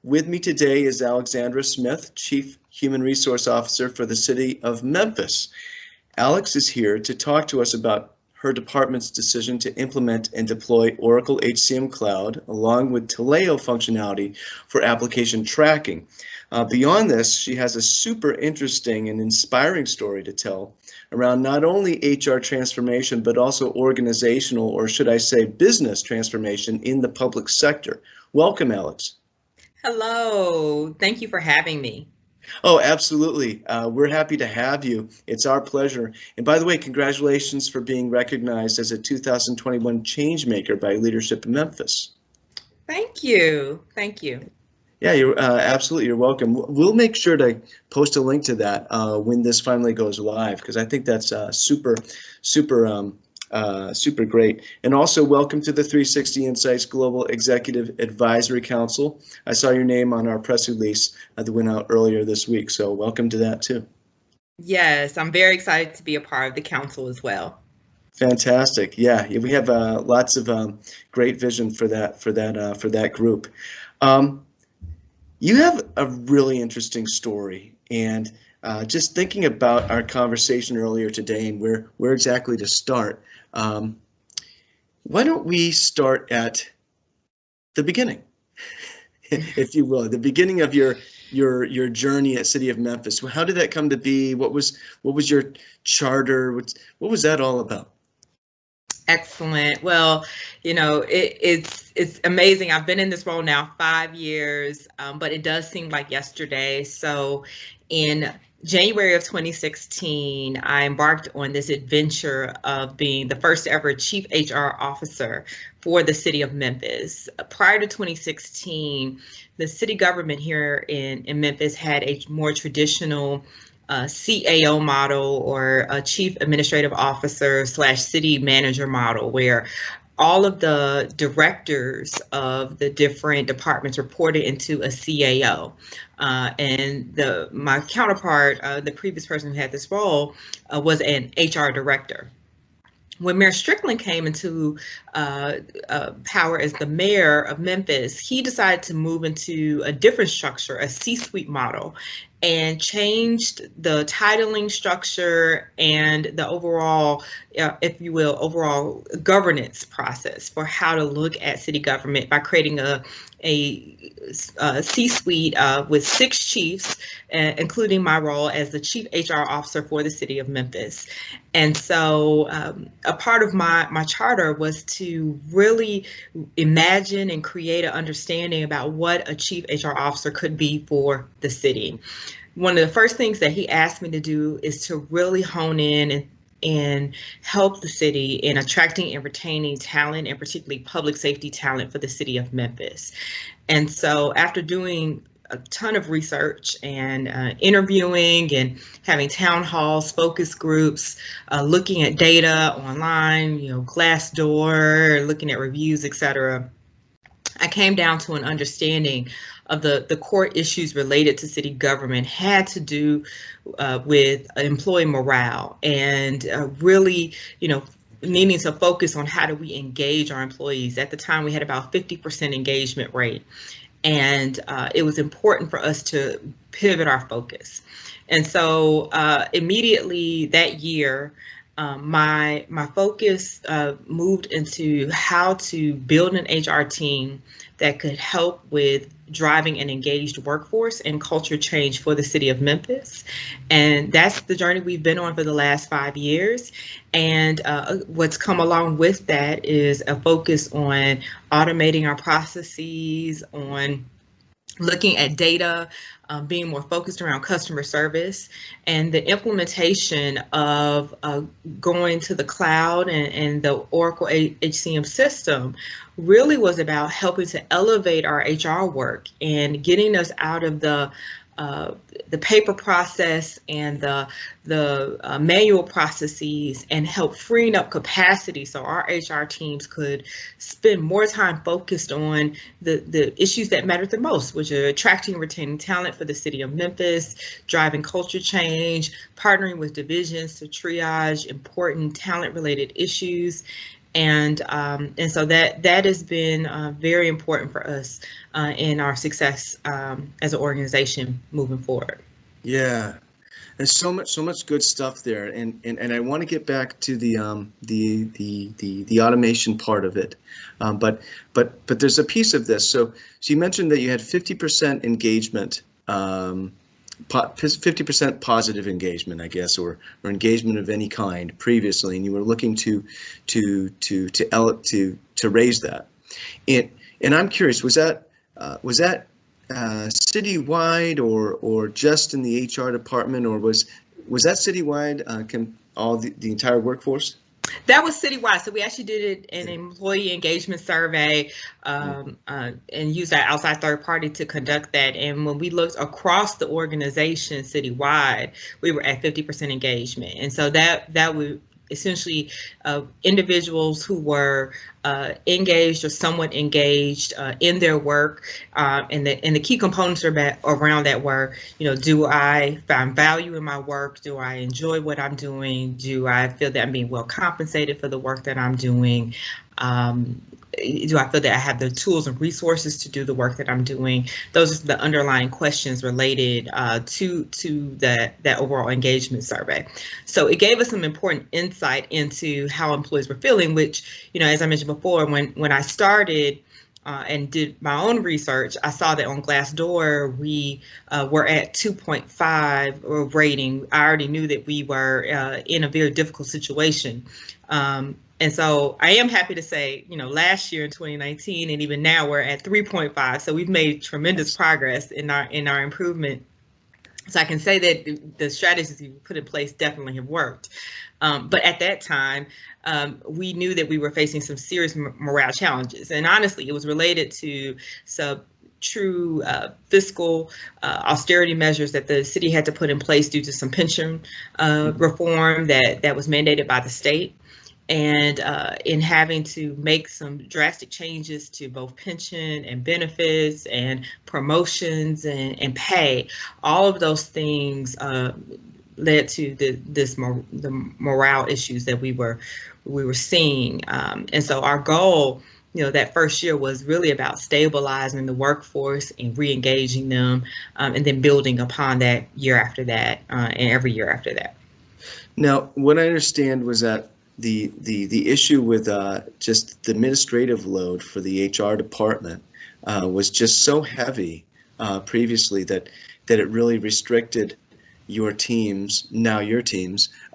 With me today is Alexandra Smith, Chief Human Resource Officer for the City of Memphis. Alex is here to talk to us about her department's decision to implement and deploy Oracle HCM Cloud along with Taleo functionality for application tracking. Beyond this, she has a super interesting and inspiring story to tell around not only HR transformation, but also organizational, or should I say business transformation in the public sector. Welcome, Alex. Hello, thank you for having me. Oh, absolutely. We're happy to have you. It's our pleasure. And by the way, congratulations for being recognized as a 2021 Changemaker by Leadership in Memphis. Thank you. Thank you. Yeah, you're absolutely. You're welcome. We'll make sure to post a link to that when this finally goes live, because I think that's super great. And also welcome to the 3Sixty Insights Global Executive Advisory Council. I saw your name on our press release that went out earlier this week, so welcome to that too. Yes, I'm very excited to be a part of the council as well. Fantastic. Yeah, we have lots of great vision for that group. You have a really interesting story, and just thinking about our conversation earlier today and where exactly to start, why don't we start at the beginning, if you will, the beginning of your journey at City of Memphis. How did that come to be? What was your charter? What was that all about? Excellent. Well, you know, it's amazing. I've been in this role now 5 years, but it does seem like yesterday. So in January of 2016, I embarked on this adventure of being the first ever Chief HR Officer for the City of Memphis. Prior to 2016, the city government here in Memphis had a more traditional CAO model, or a Chief Administrative Officer / City Manager model, where all of the directors of the different departments reported into a CAO. And my counterpart, the previous person who had this role, was an HR director. When Mayor Strickland came into power as the mayor of Memphis, he decided to move into a different structure, a C-suite model, and changed the titling structure and the overall, if you will, overall governance process for how to look at city government by creating a C-suite with 6 chiefs, including my role as the Chief HR Officer for the City of Memphis. And so a part of my charter was to really imagine and create an understanding about what a Chief HR Officer could be for the city. One of the first things that he asked me to do is to really hone in and help the city in attracting and retaining talent, and particularly public safety talent for the City of Memphis. And so after doing a ton of research and interviewing and having town halls, focus groups, looking at data online, Glassdoor, looking at reviews, etc., I came down to an understanding of the core issues related to city government had to do with employee morale, and really, needing to focus on how do we engage our employees. At the time, we had about 50% engagement rate, and it was important for us to pivot our focus. And so immediately that year, my focus moved into how to build an HR team that could help with driving an engaged workforce and culture change for the City of Memphis. And that's the journey we've been on for the last 5 years. And what's come along with that is a focus on automating our processes, on looking at data, being more focused around customer service, and the implementation of going to the cloud and the Oracle HCM system really was about helping to elevate our HR work and getting us out of the paper process and the manual processes, and help freeing up capacity so our HR teams could spend more time focused on the issues that matter the most, which are attracting and retaining talent for the City of Memphis, driving culture change, partnering with divisions to triage important talent-related issues, And so that has been very important for us in our success as an organization moving forward. Yeah. There's so much good stuff there, and I want to get back to the automation part of it, but there's a piece of this. So you mentioned that you had 50% engagement, 50% positive engagement, I guess, or engagement of any kind previously, and you were looking to raise that. And I'm curious, was that citywide or just in the HR department, or was that citywide? All the entire workforce? That was citywide. So we actually did an employee engagement survey and used that outside third party to conduct that. And when we looked across the organization citywide, we were at 50% engagement. And so that would essentially individuals who were engaged or somewhat engaged in their work, and the key components around that were, do I find value in my work? Do I enjoy what I'm doing? Do I feel that I'm being well compensated for the work that I'm doing? Do I feel that I have the tools and resources to do the work that I'm doing? Those are the underlying questions related to that overall engagement survey. So it gave us some important insight into how employees were feeling, which, as I mentioned before, when I started and did my own research, I saw that on Glassdoor we were at 2.5 rating. I already knew that we were in a very difficult situation. And so I am happy to say, last year in 2019 and even now we're at 3.5. So we've made tremendous progress in our improvement. So I can say that the strategies we put in place definitely have worked. But at that time, we knew that we were facing some serious morale challenges. And honestly, it was related to some true fiscal austerity measures that the city had to put in place due to some pension reform that was mandated by the state. And in having to make some drastic changes to both pension and benefits and promotions and pay, all of those things led to the morale issues that we were seeing. And so our goal, that first year was really about stabilizing the workforce and re-engaging them, and then building upon that year after that, and every year after that. Now, what I understand was that the issue with just the administrative load for the HR department was just so heavy previously that it really restricted your team's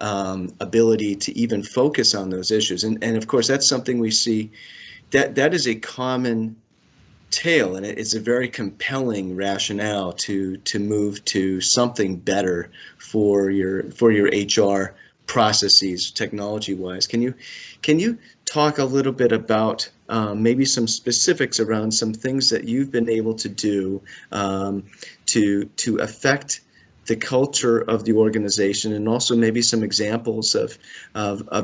ability to even focus on those issues. And of course, that's something we see that is a common tale, and it's a very compelling rationale to move to something better for your HR processes, technology-wise. Can you talk a little bit about maybe some specifics around some things that you've been able to do to affect the culture of the organization, and also maybe some examples of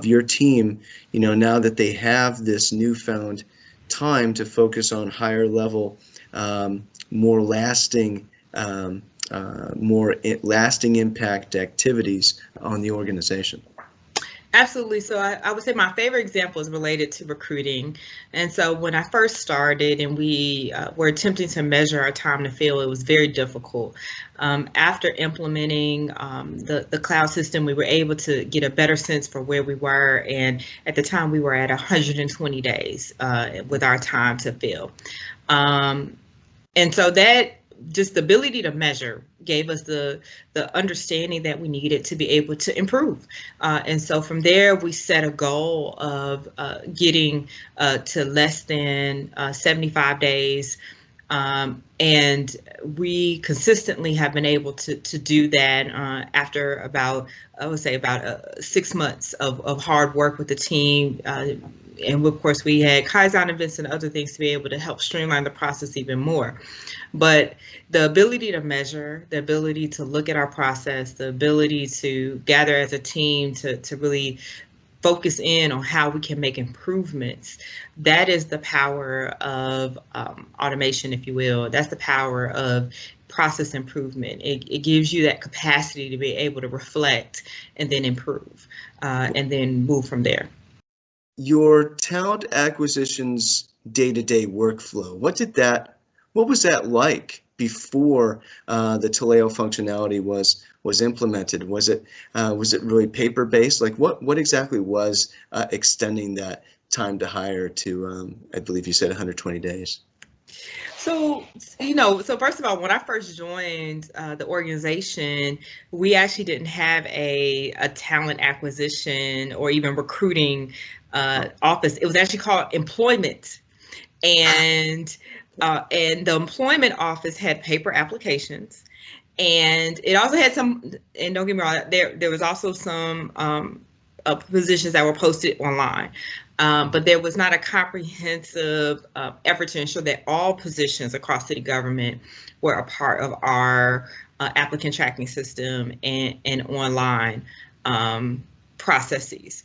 your team, now that they have this newfound time to focus on higher level, more lasting impact activities on the organization? Absolutely. So I would say my favorite example is related to recruiting. And so when I first started and we were attempting to measure our time to fill, it was very difficult. After implementing the cloud system, we were able to get a better sense for where we were. And at the time, we were at 120 days with our time to fill. And so that just the ability to measure gave us the understanding that we needed to be able to improve. And so from there, we set a goal of getting to less than 75 days. And we consistently have been able to do that after about, I would say, about 6 months of hard work with the team. And of course, we had Kaizen events and other things to be able to help streamline the process even more. But the ability to measure, the ability to look at our process, the ability to gather as a team to really focus in on how we can make improvements, that is the power of automation, if you will. That's the power of process improvement. It gives you that capacity to be able to reflect and then improve and then move from there. your talent acquisition's day-to-day workflow, what was that like before the Taleo functionality was implemented? Was it really paper-based? Like what exactly was extending that time to hire to, I believe you said 120 days? So, so first of all, when I first joined the organization, we actually didn't have a talent acquisition or even recruiting office. It was actually called employment. And the employment office had paper applications. And it also had some, and don't get me wrong, there was also some positions that were posted online. But there was not a comprehensive effort to ensure that all positions across city government were a part of our applicant tracking system and online processes.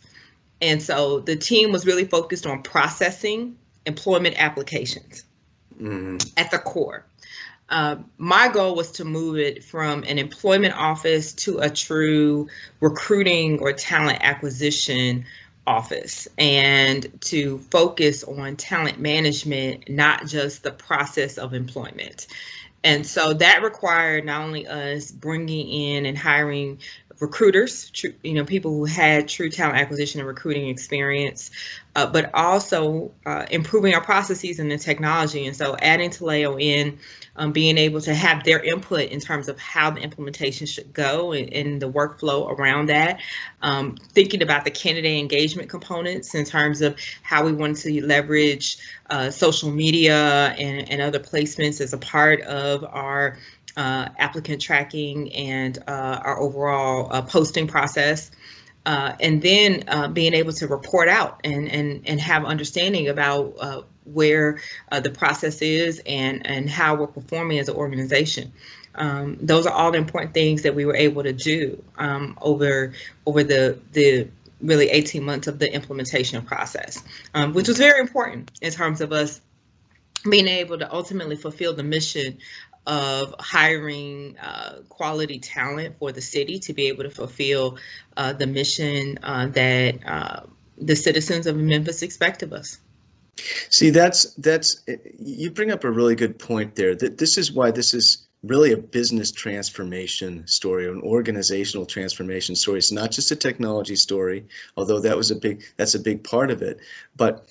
And so the team was really focused on processing employment applications at the core. My goal was to move it from an employment office to a true recruiting or talent acquisition office, and to focus on talent management, not just the process of employment. And so that required not only us bringing in and hiring recruiters, people who had true talent acquisition and recruiting experience, but also improving our processes and the technology. And so adding Taleo in, being able to have their input in terms of how the implementation should go and the workflow around that, thinking about the candidate engagement components in terms of how we wanted to leverage social media and other placements as a part of our applicant tracking and our overall posting process. And then being able to report out and have understanding about where the process is and how we're performing as an organization. Those are all the important things that we were able to do over the really 18 months of the implementation process, which was very important in terms of us being able to ultimately fulfill the mission of hiring quality talent for the city to be able to fulfill the mission that the citizens of Memphis expect of us. See, that's you bring up a really good point there. That this is why this is really a business transformation story, or an organizational transformation story. It's not just a technology story, although that's a big part of it. But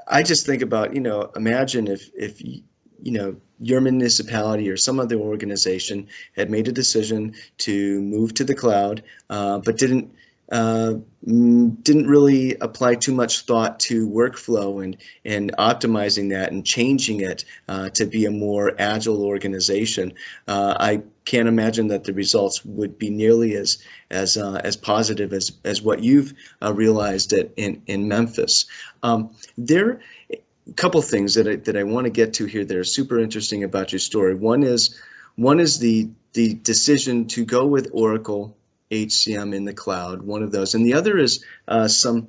I just think about, imagine if your municipality or some other organization had made a decision to move to the cloud, but didn't really apply too much thought to workflow and optimizing that and changing it to be a more agile organization. I can't imagine that the results would be nearly as positive as what you've realized in Memphis. There a couple things that I want to get to here that are super interesting about your story. One is the decision to go with Oracle HCM in the cloud, one of those, and the other is some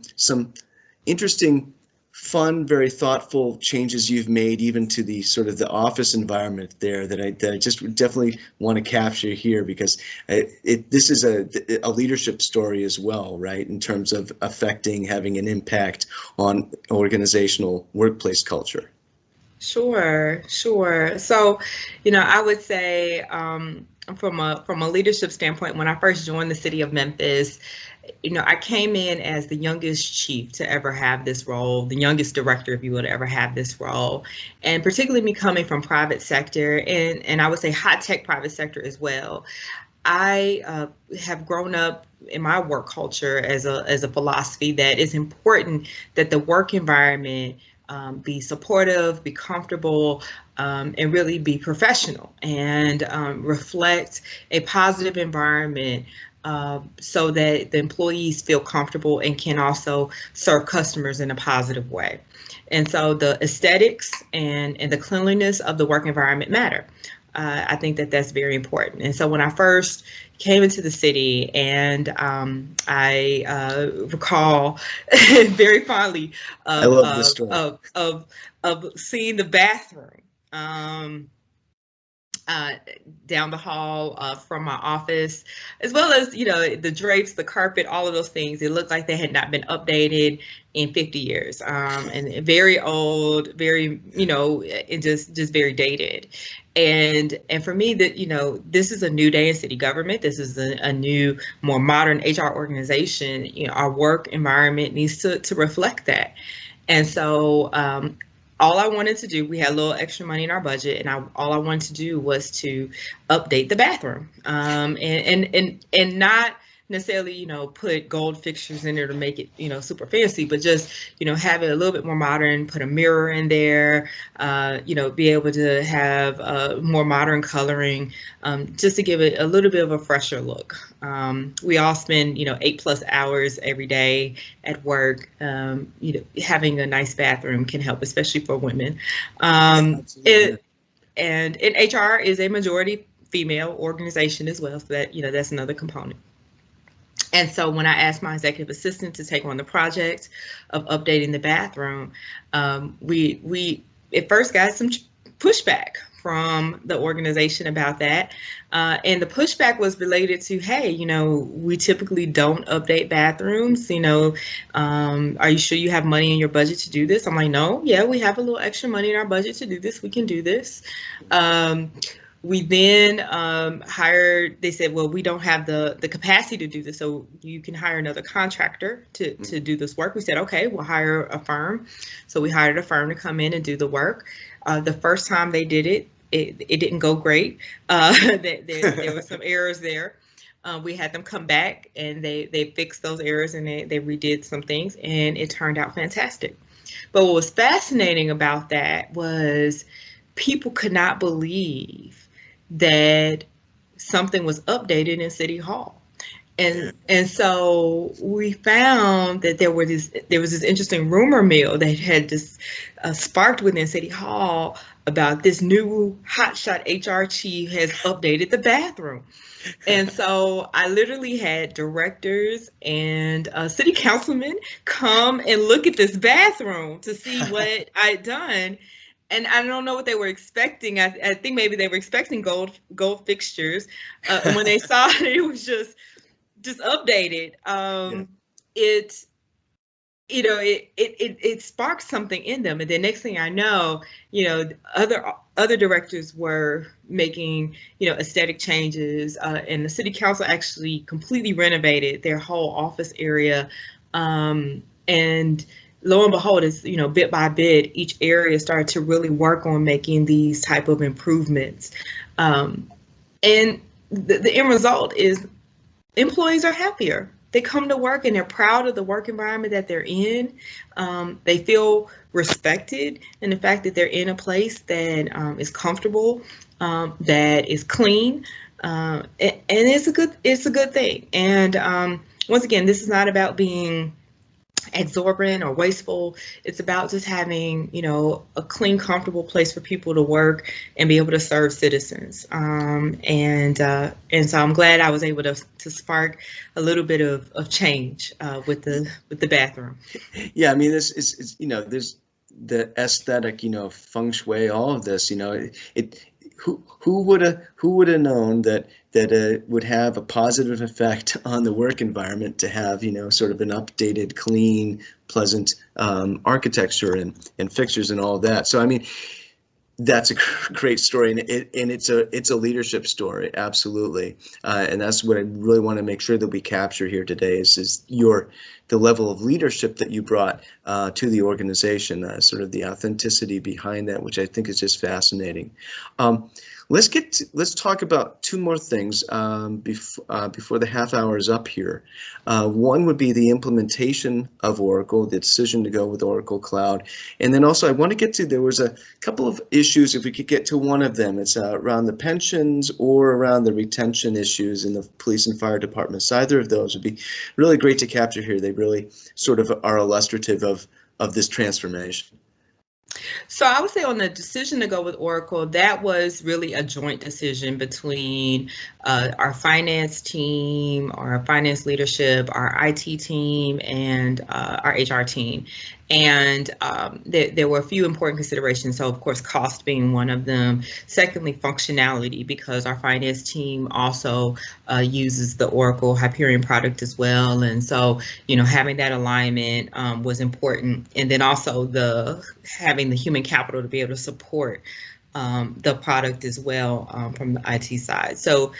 interesting, fun, very thoughtful changes you've made even to the sort of the office environment there that I just definitely want to capture here, because this is a leadership story as well, right, in terms of having an impact on organizational workplace culture. Sure. So, I would say from a leadership standpoint, when I first joined the City of Memphis, I came in as the youngest chief to ever have this role, the youngest director, if you will, to ever have this role. And particularly me coming from private sector and I would say high tech private sector as well. I have grown up in my work culture as a philosophy that it's important that the work environment be supportive, be comfortable, and really be professional and reflect a positive environment so that the employees feel comfortable and can also serve customers in a positive way. And so the aesthetics and the cleanliness of the work environment matter. I think that that's very important. And so when I first came into the city, and I recall very fondly of seeing the bathroom down the hall from my office, as well as, the drapes, the carpet, all of those things. It looked like they had not been updated in 50 years, and very old, very, and just very dated. And for me, that, this is a new day in city government. This is a new, more modern HR organization. Our work environment needs to reflect that. And so all I wanted to do, we had a little extra money in our budget, and all I wanted to do was to update the bathroom, and not necessarily, put gold fixtures in there to make it, super fancy, but just, have it a little bit more modern, put a mirror in there, be able to have more modern coloring, just to give it a little bit of a fresher look. We all spend, 8+ hours every day at work. Having a nice bathroom can help, especially for women. And HR is a majority female organization as well, so that, that's another component. And so when I asked my executive assistant to take on the project of updating the bathroom, we at first got some pushback from the organization about that. And the pushback was related to, hey, we typically don't update bathrooms. Are you sure you have money in your budget to do this? I'm like, no, yeah, we have a little extra money in our budget to do this. We can do this. We then hired, they said, well, we don't have the capacity to do this, so you can hire another contractor to do this work. We said, okay, we'll hire a firm. So we hired a firm to come in and do the work. The first time they did it, it didn't go great. There were some errors there. We had them come back, and they fixed those errors, and they redid some things, and it turned out fantastic. But what was fascinating about that was people could not believe that something was updated in City Hall. And so we found that there was this interesting rumor mill that had just sparked within City Hall about this new hotshot HR chief has updated the bathroom. And so I literally had directors and city councilmen come and look at this bathroom to see what I'd done. And I don't know what they were expecting. I think maybe they were expecting gold fixtures. When they saw it was just updated. It sparked something in them. And the next thing I know, other directors were making, aesthetic changes. And the city council actually completely renovated their whole office area. And lo and behold, is bit by bit, each area started to really work on making these type of improvements, and the end result is employees are happier. They come to work and they're proud of the work environment that they're in. They feel respected in the fact that they're in a place that is comfortable, that is clean, and it's a good thing. And once again, this is not about being exorbitant or wasteful. It's about just having, a clean, comfortable place for people to work and be able to serve citizens. And so I'm glad I was able to spark a little bit of change with the bathroom. Yeah, I mean, this is there's the aesthetic, feng shui, all of this, who would have known that it would have a positive effect on the work environment to have, sort of an updated, clean, pleasant architecture and fixtures and all of that. So I mean, that's a great story, and it's a leadership story, absolutely, and that's what I really want to make sure that we capture here today is the level of leadership that you brought to the organization, sort of the authenticity behind that, which I think is just fascinating. Let's talk about two more things before the half hour is up here. One would be the implementation of Oracle, the decision to go with Oracle Cloud, and then also I want to get to, there was a couple of issues, if we could get to one of them. It's around the pensions or around the retention issues in the police and fire departments. Either of those would be really great to capture here. They really sort of are illustrative of this transformation. So I would say on the decision to go with Oracle, that was really a joint decision between our finance team, our finance leadership, our IT team, and our HR team. And there were a few important considerations. So, of course, cost being one of them. Secondly, functionality, because our finance team also uses the Oracle Hyperion product as well. And so, having that alignment was important. And then also having the human capital to be able to support the product as well from the IT side. So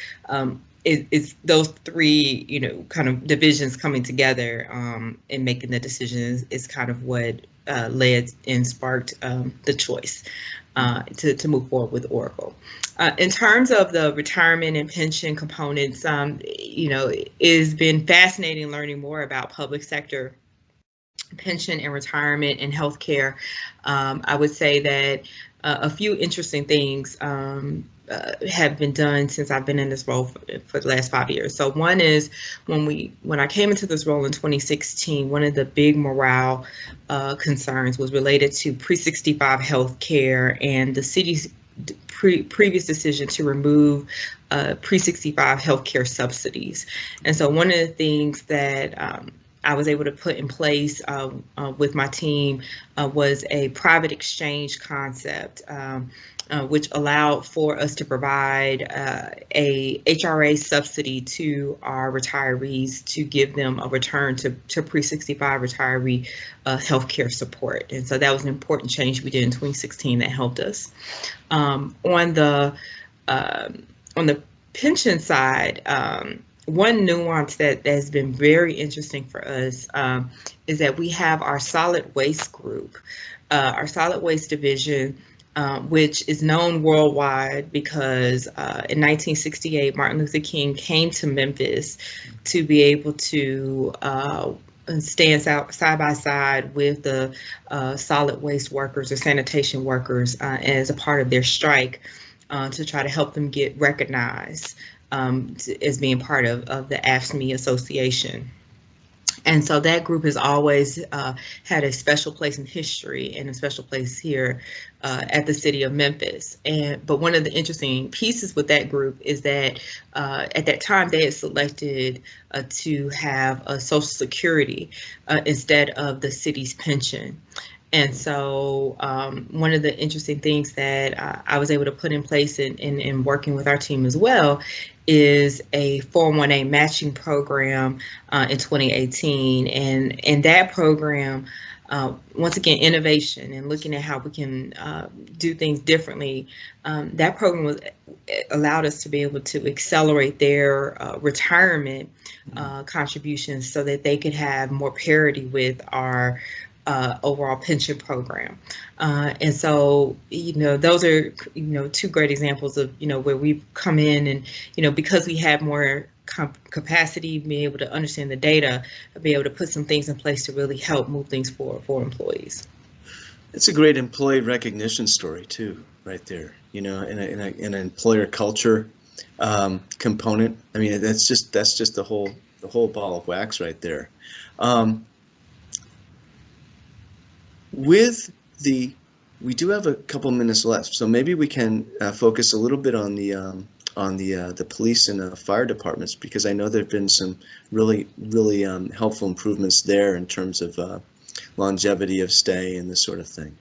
it's those three, kind of divisions coming together and making the decisions is kind of what led and sparked the choice to move forward with Oracle. In terms of the retirement and pension components, it's been fascinating learning more about public sector pension and retirement and healthcare. I would say that a few interesting things have been done since I've been in this role for the last 5 years. So one is when I came into this role in 2016, one of the big morale concerns was related to pre-65 healthcare and the city's previous decision to remove pre-65 healthcare subsidies. And so one of the things that I was able to put in place with my team was a private exchange concept, which allowed for us to provide a HRA subsidy to our retirees to give them a return to pre-65 retiree healthcare support. And so that was an important change we did in 2016 that helped us. On the pension side, one nuance that has been very interesting for us is that we have our solid waste group, our solid waste division, which is known worldwide because in 1968, Martin Luther King came to Memphis to be able to stand side by side with the solid waste workers or sanitation workers as a part of their strike to try to help them get recognized as being part of the AFSCME Association. And so that group has always had a special place in history and a special place here at the City of Memphis. But one of the interesting pieces with that group is that at that time they had selected to have a Social Security instead of the city's pension. And so one of the interesting things that I was able to put in place in working with our team as well is a 401A matching program in 2018. And that program, once again, innovation and looking at how we can do things differently, that program allowed us to be able to accelerate their retirement contributions so that they could have more parity with our overall pension program. And so, those are, two great examples of, where we've come in and, because we have more capacity, being able to understand the data, be able to put some things in place to really help move things forward for employees. It's a great employee recognition story too, right there, in an employer culture component. I mean, that's just the whole ball of wax right there. We do have a couple minutes left, so maybe we can focus a little bit on the police and fire departments, because I know there have been some really helpful improvements there in terms of longevity of stay and this sort of thing.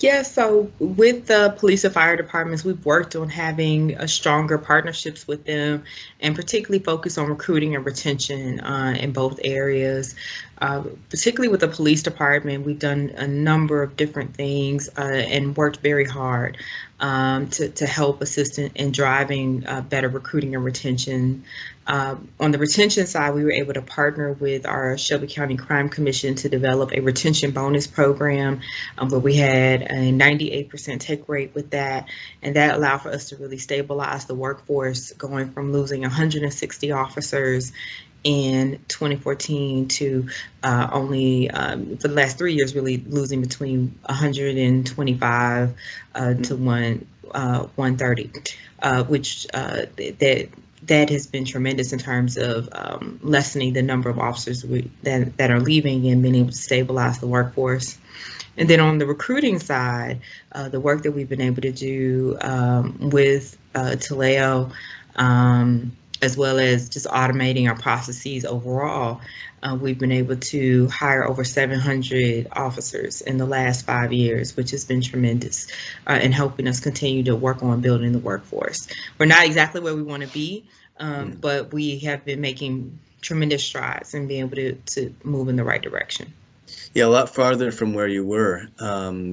Yeah, so with the police and fire departments, we've worked on having stronger partnerships with them and particularly focus on recruiting and retention in both areas. Particularly with the police department, we've done a number of different things and worked very hard to help assist in driving better recruiting and retention. On the retention side, we were able to partner with our Shelby County Crime Commission to develop a retention bonus program where we had a 98% take rate with that, and that allowed for us to really stabilize the workforce, going from losing 160 officers in 2014 to only for the last 3 years really losing between 125 to 130, which that has been tremendous in terms of lessening the number of officers that are leaving and being able to stabilize the workforce. And then on the recruiting side, the work that we've been able to do with Taleo, as well as just automating our processes overall. We've been able to hire over 700 officers in the last 5 years, which has been tremendous in helping us continue to work on building the workforce. We're not exactly where we want to be, but we have been making tremendous strides and being able to move in the right direction. Yeah, a lot farther from where you were,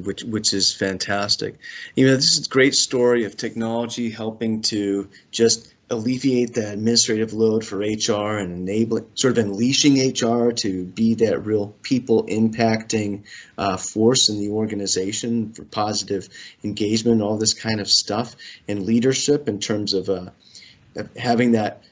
which is fantastic. You know, this is a great story of technology helping to just alleviate the administrative load for HR and enabling, sort of unleashing HR to be that real people impacting force in the organization for positive engagement, all this kind of stuff, and leadership in terms of having that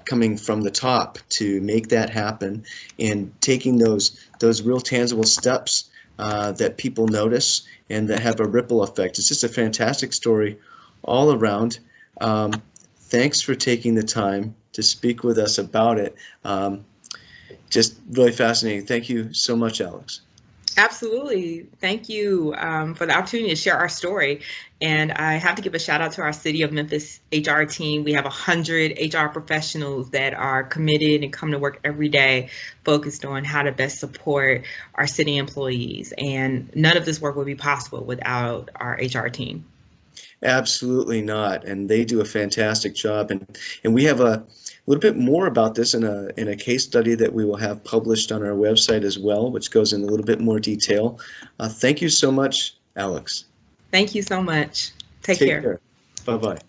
coming from the top to make that happen, and taking those real tangible steps that people notice and that have a ripple effect. It's just a fantastic story all around. Thanks for taking the time to speak with us about it. Just really fascinating. Thank you so much, Alex. Absolutely. Thank you for the opportunity to share our story. And I have to give a shout out to our City of Memphis HR team. We have 100 HR professionals that are committed and come to work every day focused on how to best support our city employees. And none of this work would be possible without our HR team. Absolutely not. And they do a fantastic job. And we have a little bit more about this in a case study that we will have published on our website as well, which goes in a little bit more detail. Thank you so much, Alex. Thank you so much. Take Take care. Bye-bye.